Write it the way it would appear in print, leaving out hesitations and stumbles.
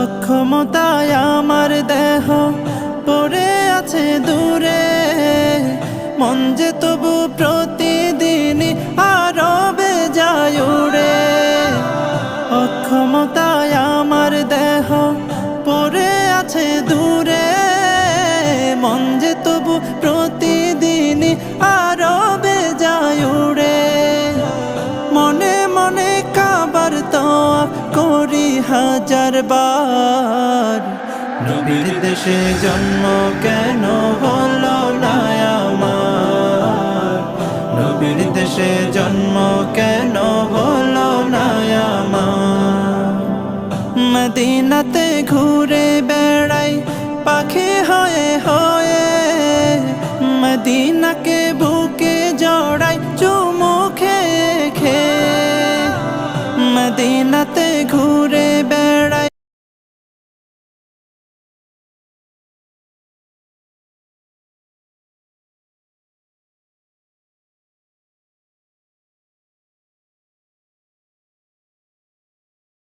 অক্ষমতায় আমার দেহ পড়ে আছে দূরে, মন যে তবু প্রতিদিনই আরো বেজায় উড়ে। অক্ষমতায় আমার দেহ পড়ে আছে দূরে, মন যে তবু প্রতিদিনই আরো বেজায় উড়ে। মনে মনে কাবার তওয়াফ করি হাজার বার, নবীর দেশে জন্ম কেন হলো না আমার, নবীর দেশে জন্ম কেন হলো না আমার। মদিনাতে ঘুরে বেড়াই পাখি হয়ে হয়ে, মদিনাকে